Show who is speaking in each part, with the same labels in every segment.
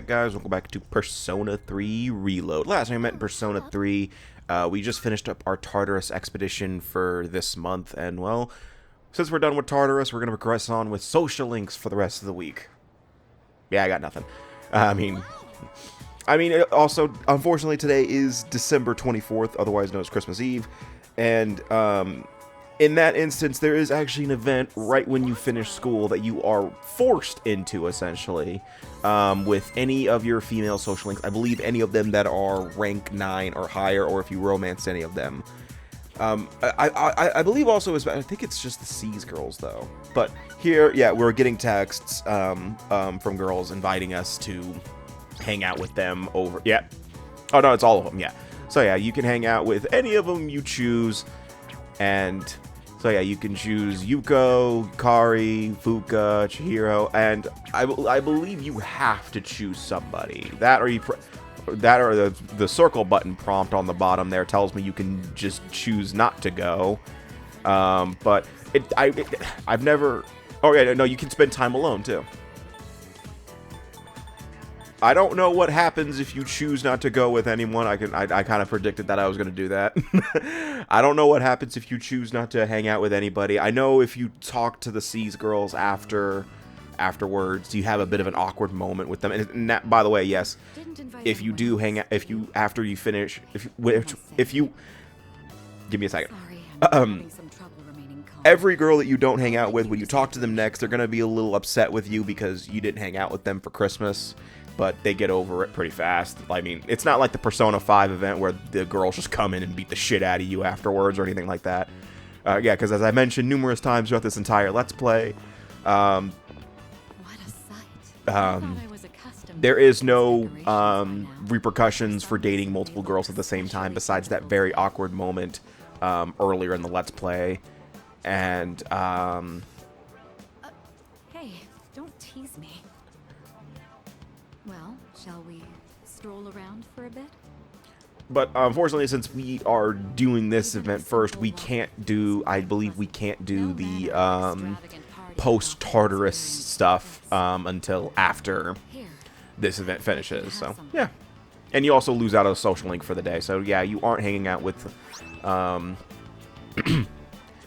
Speaker 1: guys? Welcome back to Persona 3 Reload. Last time I met in Persona 3, we just finished up our Tartarus expedition for this month, and well, since we're done with Tartarus, we're going to progress on with social links for the rest of the week. Yeah, I got nothing. I mean, also, unfortunately, today is December 24th, otherwise known as Christmas Eve, and, in that instance, there is actually an event right when you finish school that you are forced into, essentially, with any of your female social links. I believe any of them that are rank 9 or higher, or if you romance any of them. I believe also, I think it's just the C's girls, though. But here, yeah, we're getting texts from girls inviting us to hang out with them over... Yeah. Oh, no, it's all of them, yeah. So, yeah, you can hang out with any of them you choose, and... So yeah, you can choose Yuko, Kari, Fuka, Chihiro, and I believe you have to choose somebody. That or the circle button prompt on the bottom there tells me you can just choose not to go. But I've never. Oh yeah, no, you can spend time alone too. I don't know what happens if you choose not to go with anyone. I kind of predicted that I was going to do that. I don't know what happens if you choose not to hang out with anybody. I know if you talk to the C's girls afterwards, you have a bit of an awkward moment with them. And that, by the way, yes, if you do hang out, after you finish, if you give me a second. Every girl that you don't hang out with, when you talk to them next, they're going to be a little upset with you because you didn't hang out with them for Christmas. But they get over it pretty fast. I mean, it's not like the Persona 5 event where the girls just come in and beat the shit out of you afterwards or anything like that. Yeah, because as I mentioned numerous times throughout this entire Let's Play, there is no repercussions for dating multiple girls at the same time besides that very awkward moment earlier in the Let's Play. And,
Speaker 2: Hey, don't tease me. Well, shall we stroll around for a bit?
Speaker 1: But unfortunately, since we are doing this event first, we can't do, I believe we can't do the post-Tartarus stuff until after this event finishes. So, yeah. And you also lose out a social link for the day. So, yeah, you aren't hanging out with...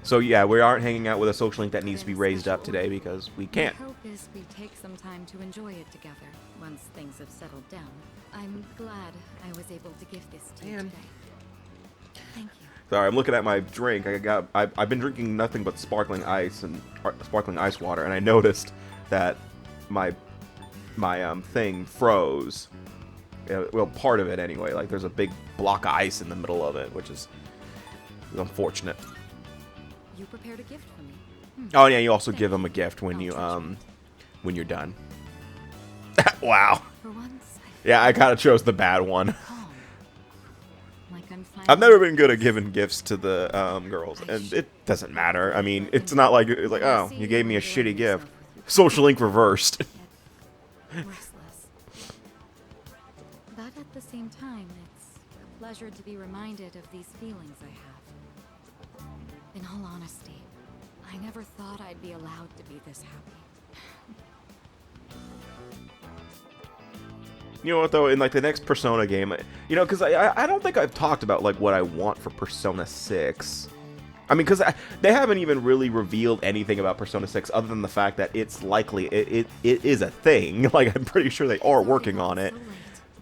Speaker 1: So, yeah, we aren't hanging out with a social link that needs to be raised up today because we can't.
Speaker 2: My hope is we take some time to enjoy it together once things have settled down. I'm glad I was able to give this to you today. Thank you.
Speaker 1: Sorry, I'm looking at my drink. I've been drinking nothing but sparkling ice and sparkling ice water, and I noticed that my thing froze. Well, part of it anyway. Like there's a big block of ice in the middle of it, which is unfortunate.
Speaker 2: You prepared a gift for me.
Speaker 1: Oh yeah, you also give them a gift when you when you're done. Wow.
Speaker 2: For once,
Speaker 1: Yeah, I kind of chose the bad one.
Speaker 2: like
Speaker 1: I've never been good at giving gifts to the girls, and it doesn't matter. I mean, it's not like it's like, oh, you gave me a shitty gift. Social link reversed.
Speaker 2: Restless. But at the same time, it's a pleasure to be reminded of these feelings I have. In all honesty, I never thought I'd be allowed to be this happy.
Speaker 1: You know what though? In like the next Persona game, you know, because I don't think I've talked about like what I want for Persona 6. I mean, because they haven't even really revealed anything about Persona 6 other than the fact that it's likely it is a thing. Like I'm pretty sure they are working on it.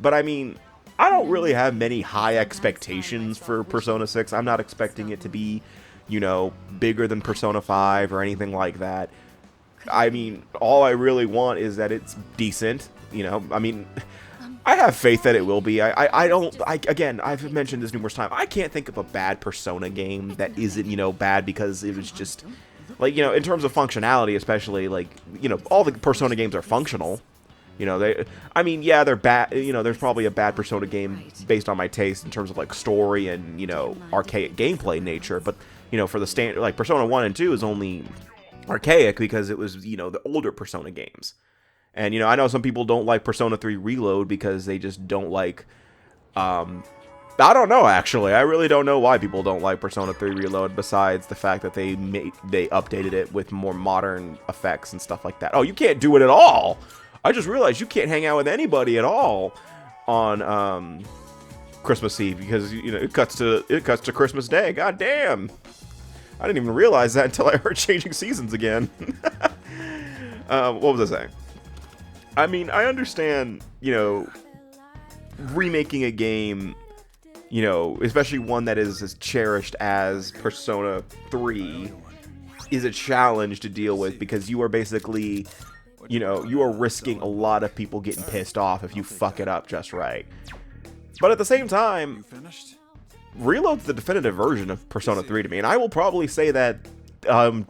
Speaker 1: But I mean, I don't really have many high expectations for Persona 6. I'm not expecting it to be, you know, bigger than Persona 5 or anything like that. I mean, all I really want is that it's decent, you know. I mean, I have faith that it will be. Again, I've mentioned this numerous times. I can't think of a bad Persona game that isn't, you know, bad because it was just, like, you know, in terms of functionality, especially, like, you know, all the Persona games are functional. You know, I mean, yeah, they're bad. You know, there's probably a bad Persona game based on my taste in terms of, like, story and, you know, archaic gameplay nature. But, you know, for the standard, like, Persona 1 and 2 is only archaic because it was, you know, the older Persona games. And, you know, I know some people don't like Persona 3 Reload because they just don't like, I don't know, actually. I really don't know why people don't like Persona 3 Reload besides the fact that they updated it with more modern effects and stuff like that. Oh, you can't do it at all! I just realized you can't hang out with anybody at all on Christmas Eve because it cuts to Christmas Day. God damn. I didn't even realize that until I heard Changing Seasons again. What was I saying? I mean, I understand, remaking a game, especially one that is as cherished as Persona 3 is a challenge to deal with because you are basically, you are risking a lot of people getting pissed off if you fuck it up just right. But at the same time, Reload's the definitive version of Persona 3 to me, and I will probably say that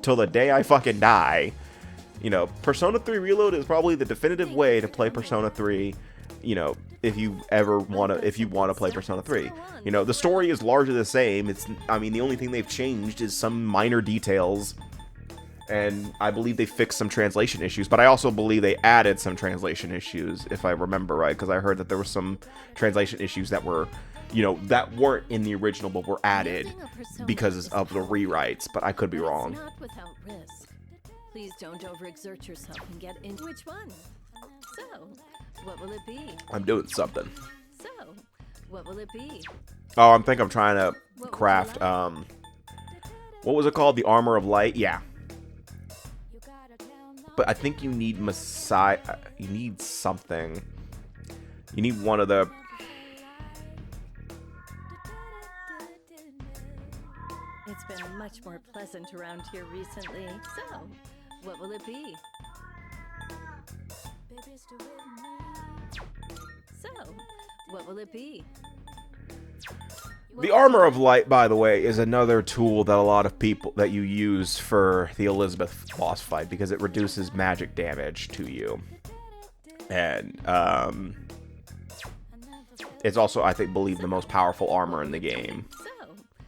Speaker 1: till the day I fucking die. Persona 3 Reload is probably the definitive way to play Persona 3, if you want to play Persona 3. The story is largely the same. The only thing they've changed is some minor details, and I believe they fixed some translation issues, but I also believe they added some translation issues, if I remember right, because I heard that there were some translation issues that were, that weren't in the original, but were added because of the rewrites, but I could be wrong.
Speaker 3: Please don't overexert yourself and get into which one. So, what will it be?
Speaker 1: I'm doing something.
Speaker 3: So, what will it be?
Speaker 1: Oh, I think I'm trying to craft, what was it called? The Armor of Light? Yeah. But I think you need Messiah. You need something. You need one of the...
Speaker 3: It's been much more pleasant around here recently. So, what will it be? So, what will it be?
Speaker 1: The Armor of Light, by the way, is another tool that a lot of people that you use for the Elizabeth boss fight because it reduces magic damage to you. And it's also, I believe, the most powerful armor in the game.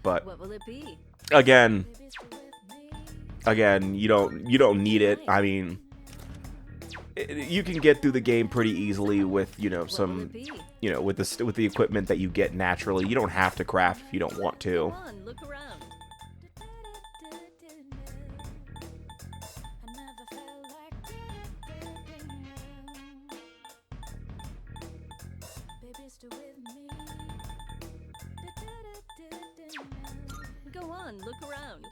Speaker 1: But
Speaker 3: what will it be?
Speaker 1: Again, you don't need it. I mean, you can get through the game pretty easily with some with the equipment that you get naturally. You don't have to craft if you don't want to.
Speaker 3: Come on, look around. Go on, look around.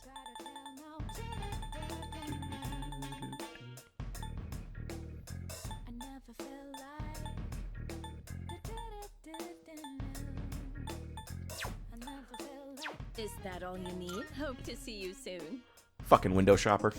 Speaker 3: Is that all you need? Hope to see you soon.
Speaker 1: Fucking window shopper.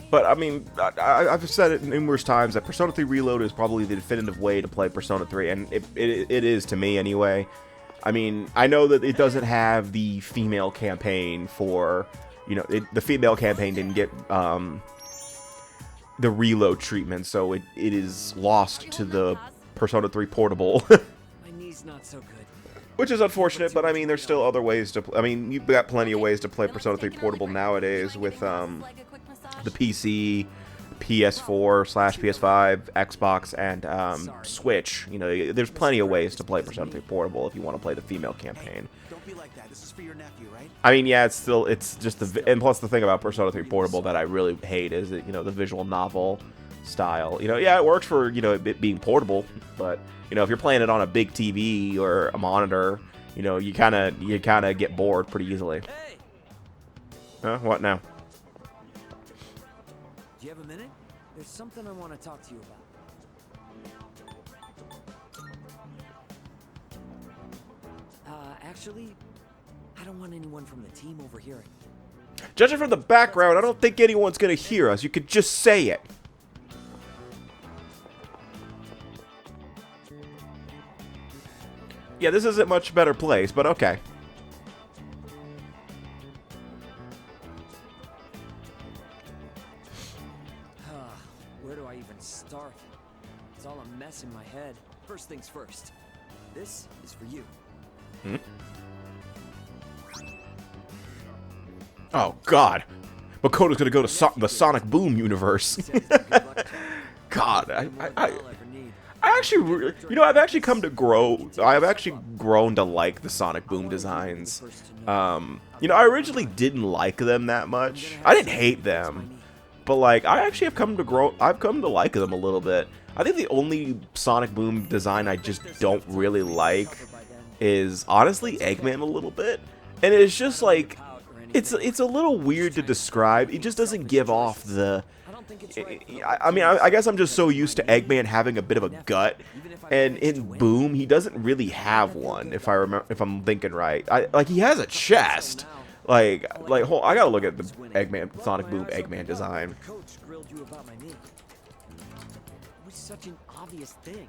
Speaker 1: But, I mean, I've said it numerous times that Persona 3 Reload is probably the definitive way to play Persona 3, and it is to me anyway. I mean, I know that it doesn't have the female campaign for, the female campaign didn't get the reload treatment, so it is lost to the Persona 3 Portable.
Speaker 4: My knee's not so good.
Speaker 1: Which is unfortunate, but I mean, there's still other ways to I mean, you've got plenty of ways to play Persona 3 Portable nowadays with the PC, PS4/PS5, Xbox, and Switch. There's plenty of ways to play Persona 3 Portable if you want to play the female campaign.
Speaker 4: Don't be like that. This is for your nephew, right?
Speaker 1: I mean, yeah, it's just and plus the thing about Persona 3 Portable that I really hate is that, the visual novel style. Yeah, it works for, it being portable, but, if you're playing it on a big TV or a monitor, you kind of get bored pretty easily.
Speaker 4: Hey,
Speaker 1: Huh? What now?
Speaker 4: do you have a minute? There's something I want to talk to you about. Actually, I don't want anyone from the team overhearing.
Speaker 1: Judging from the background, I don't think anyone's going to hear us. You could just say it. Yeah, this isn't much better place, but okay.
Speaker 4: Where do I even start? It's all a mess in my head. First things first. This is for you.
Speaker 1: Oh, God. Makoto's gonna go to the Sonic Boom universe. God, I actually, you know, I've actually come to grow. I've actually grown to like the Sonic Boom designs. You know, I originally didn't like them that much. I didn't hate them, but like I actually have come to grow. I've come to like them a little bit. I think the only Sonic Boom design I just don't really like is honestly Eggman a little bit, and it's just like it's a little weird to describe. It just doesn't give off the. I mean, I guess I'm just so used to Eggman having a bit of a gut, and in Boom, he doesn't really have one. If I remember, if I'm thinking right, like he has a chest. Like, I gotta look at the Eggman, Sonic Boom Eggman design.
Speaker 4: Coach grilled you about my knee. It was such an obvious thing.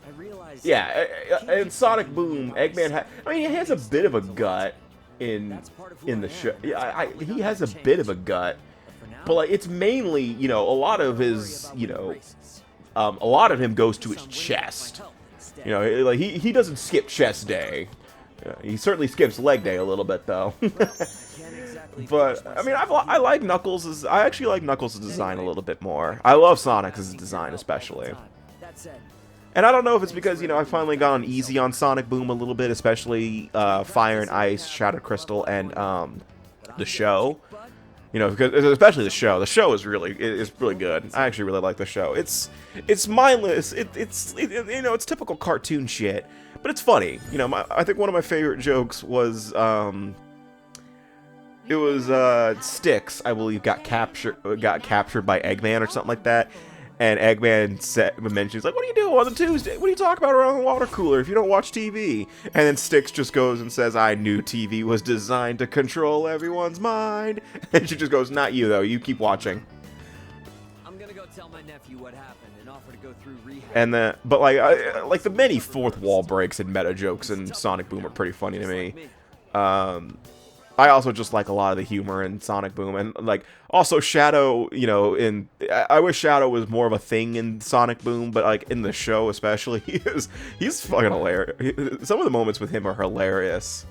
Speaker 4: I realized.
Speaker 1: Yeah, in Sonic Boom, Eggman. I mean, he has a bit of a gut in the show. Yeah, he has a bit of a gut. But like, it's mainly, you know, a lot of his, you know, a lot of him goes to his chest. You know, like he doesn't skip chest day. He certainly skips leg day a little bit though. But I mean, I like Knuckles'. I actually like Knuckles' design a little bit more. I love Sonic's design especially. And I don't know if it's because, you know, I finally got on easy on Sonic Boom a little bit, especially Fire and Ice, Shadow Crystal, and the show. You know, because especially the show. The show is really good. I actually really like the show. It's mindless. It's you know, it's typical cartoon shit, but it's funny. You know, I think one of my favorite jokes was it was Styx, I believe, got captured by Eggman or something like that. And Eggman mentions, like, what do you do on the Tuesday? What do you talk about around the water cooler if you don't watch TV? And then Styx just goes and says, I knew TV was designed to control everyone's mind. And she just goes, not you, though. You keep watching.
Speaker 4: I'm gonna go tell my nephew what happened and offer to go through rehab.
Speaker 1: And but like the many fourth wall breaks and meta jokes in Sonic Boom are pretty funny to me. I also just like a lot of the humor in Sonic Boom, and like also Shadow, you know, I wish Shadow was more of a thing in Sonic Boom, but like in the show especially, he's fucking hilarious. Some of the moments with him are hilarious.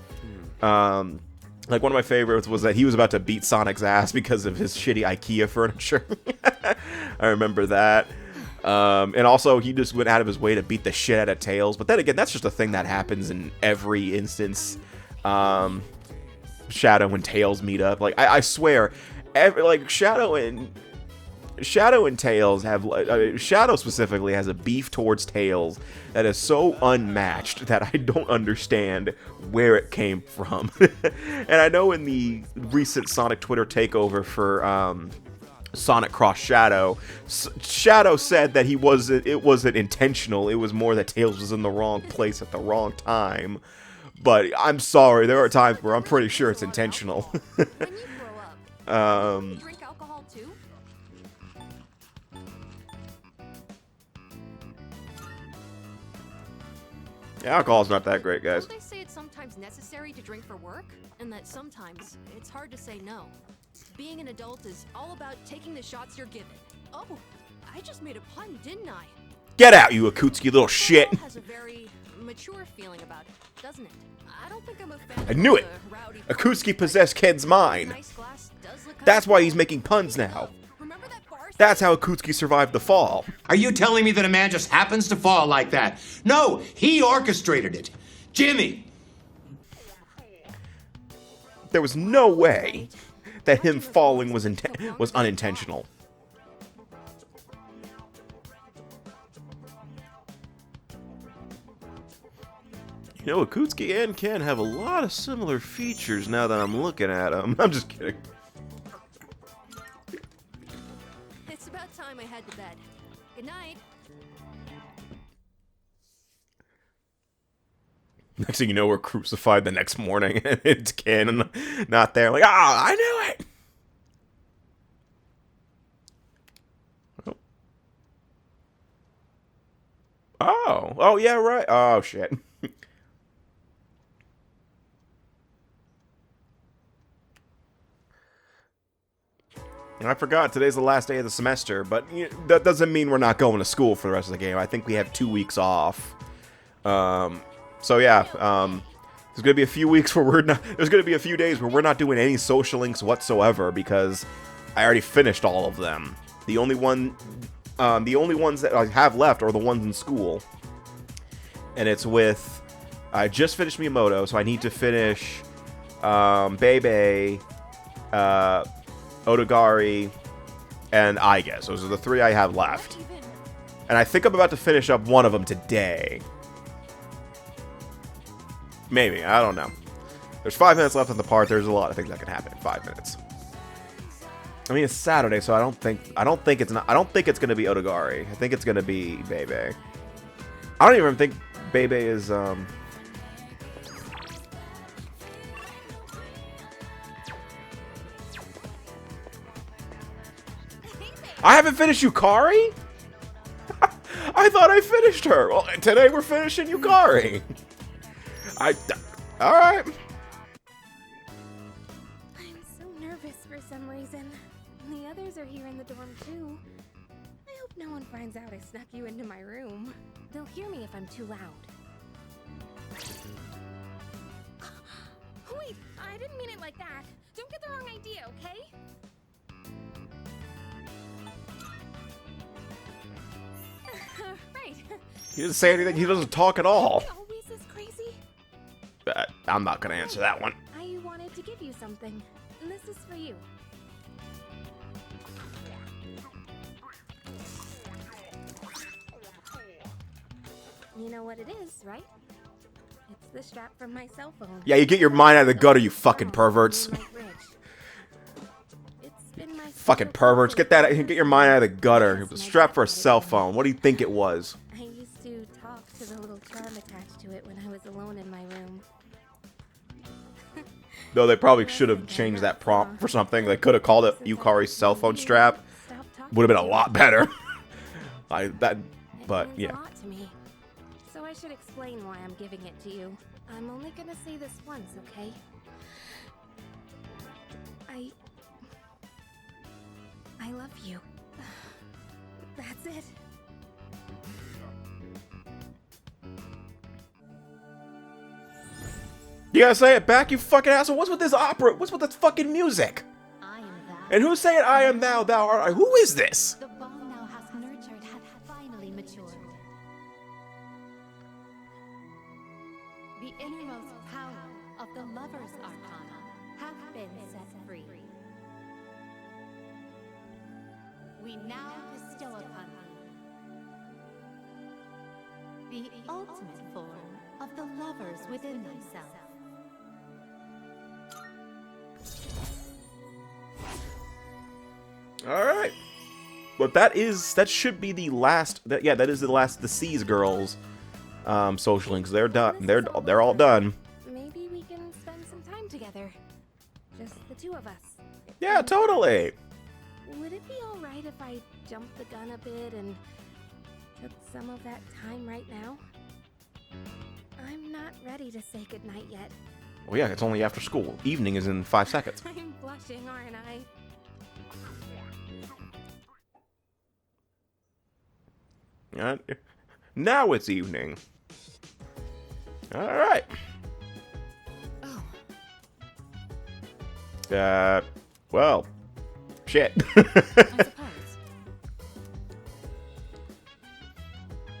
Speaker 1: Like one of my favorites was that he was about to beat Sonic's ass because of his shitty IKEA furniture. I remember that. And also he just went out of his way to beat the shit out of Tails, but then again, that's just a thing that happens in every instance. Shadow and Tails meet up. Like I swear, like Shadow and Tails have Shadow specifically has a beef towards Tails that is so unmatched that I don't understand where it came from. And I know in the recent Sonic Twitter takeover for Sonic Cross Shadow, Shadow said that it wasn't intentional. It was more that Tails was in the wrong place at the wrong time. But I'm sorry, there are times where I'm pretty sure it's intentional.
Speaker 2: When you grow up, you drink alcohol too?
Speaker 1: Yeah, alcohol's not that great, guys.
Speaker 5: Don't they say it's sometimes necessary to drink for work? And that sometimes it's hard to say no. Being an adult is all about taking the shots you're given. Oh, I just made a pun, didn't I?
Speaker 1: Get out, you Akutsuki little shit!
Speaker 5: Alcohol has a very mature feeling about it, doesn't it? I don't think I'm a fan
Speaker 1: I knew
Speaker 5: of
Speaker 1: it!
Speaker 5: the rowdy
Speaker 1: Akutsuki possessed Ken's mind.
Speaker 5: nice glass does look
Speaker 1: That's
Speaker 5: kinda
Speaker 1: why
Speaker 5: cool.
Speaker 1: he's making puns now.
Speaker 5: Remember that bar
Speaker 1: That's how Akutsuki survived the fall.
Speaker 6: Are you telling me that a man just happens to fall like that? No, he orchestrated it. Jimmy!
Speaker 1: There was no way that him falling was unintentional. You know, Akutsuki and Ken have a lot of similar features now that I'm looking at them. I'm just kidding.
Speaker 5: It's about time I head to bed. Good night.
Speaker 1: Next thing you know, we're crucified the next morning, and it's Ken not there. Like, I knew it! Oh, yeah, right. Oh, shit. And I forgot, today's the last day of the semester, but you know, that doesn't mean we're not going to school for the rest of the game. I think we have 2 weeks off. So yeah, there's gonna be a few weeks where there's gonna be a few days where we're not doing any social links whatsoever because I already finished all of them. The only one The only ones that I have left are the ones in school. And it's with... I just finished Miyamoto, so I need to finish Bebe, Odogari, and I guess. Those are the 3 I have left. And I think I'm about to finish up one of them today. Maybe, I don't know. There's 5 minutes left on the part. There's a lot of things that can happen in 5 minutes. I mean, it's Saturday, so I don't think it's gonna be Odogari. I think it's gonna be Bebe. I don't even think Bebe is I haven't finished Yukari? I thought I finished her. Well, today we're finishing Yukari. Alright.
Speaker 7: I'm so nervous for some reason. The others are here in the dorm too. I hope no one finds out I snuck you into my room. They'll hear me if I'm too loud. Wait, I didn't mean it like that. Don't get the wrong idea, okay? Right.
Speaker 1: He doesn't say anything. He doesn't talk at all.
Speaker 7: Always this crazy?
Speaker 1: I'm not gonna answer that one.
Speaker 7: I wanted to give you something. This is for you. You know what it is, right? It's the strap from my cell phone.
Speaker 1: Yeah, you get your mind out of the gutter, you fucking perverts. Fucking perverts. Get your mind out of the gutter. It was strapped for a cell phone. What do you think it was?
Speaker 7: I used to talk to the little charm attached to it when I was alone in my room.
Speaker 1: Though they probably should have changed that prompt for something. They could have called it Yukari's cell phone strap. Would have been a lot better. But yeah.
Speaker 7: To me. So I should explain why I'm giving it to you. I'm only gonna say this once, okay? I love you. That's it.
Speaker 1: You gotta say it back, you fucking asshole. What's with this opera? What's with this fucking music?
Speaker 2: I am thou.
Speaker 1: And who's saying I am thou, thou art I? Who is this?
Speaker 2: The bond thou hast nurtured hath finally matured. The innermost power of the lover's arcana hath been set free. We now bestow upon thee the ultimate form of the lovers within thyself.
Speaker 1: All right, but that should be the last. That is the last. The C's girls, social links. They're done. They're all done.
Speaker 7: Maybe we can spend some time together. Just the 2 of us.
Speaker 1: Yeah, totally.
Speaker 7: Would it be alright if I jumped the gun a bit and took some of that time right now? I'm not ready to say goodnight yet.
Speaker 1: Well, yeah, it's only after school. Evening is in 5 seconds.
Speaker 7: I'm blushing, aren't I?
Speaker 1: Now it's evening. All right.
Speaker 2: Oh.
Speaker 1: Well, shit.
Speaker 2: I suppose.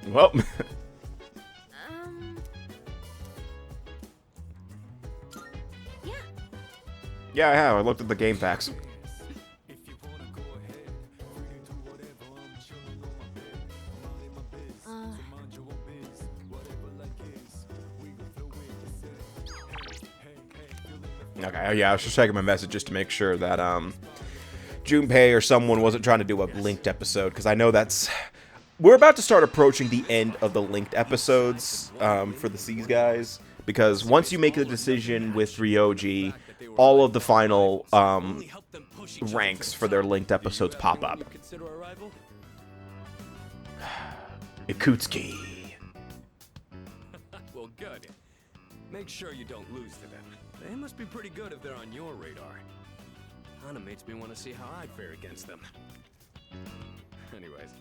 Speaker 1: Well.
Speaker 7: Yeah.
Speaker 1: Yeah, I have. I looked at the game packs. Okay, yeah, I was just checking my message just to make sure that Junpei or someone wasn't trying to do a linked episode, because I know we're about to start approaching the end of the linked episodes for the C's guys, because once you make the decision with Ryoji, all of the final ranks for their linked episodes pop up. Ikutsuki.
Speaker 4: Well, good. Make sure you don't lose to them. They must be pretty good if they're on your radar. Kinda makes me want to see how I'd fare against them. Anyways,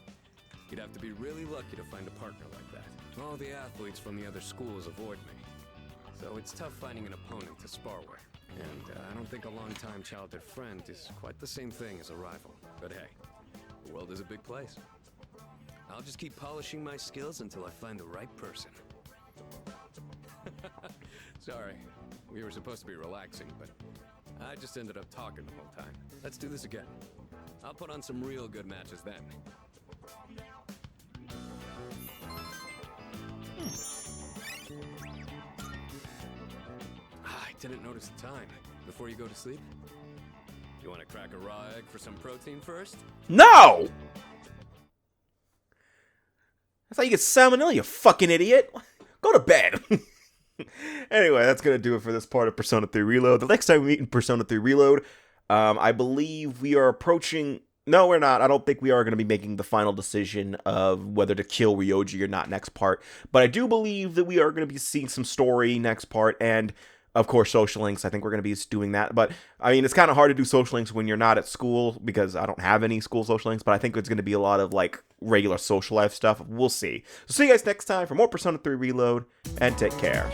Speaker 4: you'd have to be really lucky to find a partner like that. All the athletes from the other schools avoid me. So it's tough finding an opponent to spar with. And I don't think a long-time childhood friend is quite the same thing as a rival. But hey, the world is a big place. I'll just keep polishing my skills until I find the right person. Sorry, we were supposed to be relaxing, but I just ended up talking the whole time. Let's do this again. I'll put on some real good matches then. I didn't notice the time. Before you go to sleep? You want to crack a raw egg for some protein first?
Speaker 1: No! That's how you get salmonella, you fucking idiot. Go to bed. Anyway, that's going to do it for this part of Persona 3 Reload. The next time we meet in Persona 3 Reload, I believe we are approaching... No, we're not. I don't think we are going to be making the final decision of whether to kill Ryoji or not next part. But I do believe that we are going to be seeing some story next part, and of course social links. I think we're going to be doing that. But, I mean, it's kind of hard to do social links when you're not at school, because I don't have any school social links, but I think it's going to be a lot of, like, regular social life stuff. We'll see. So see you guys next time for more Persona 3 Reload, and take care.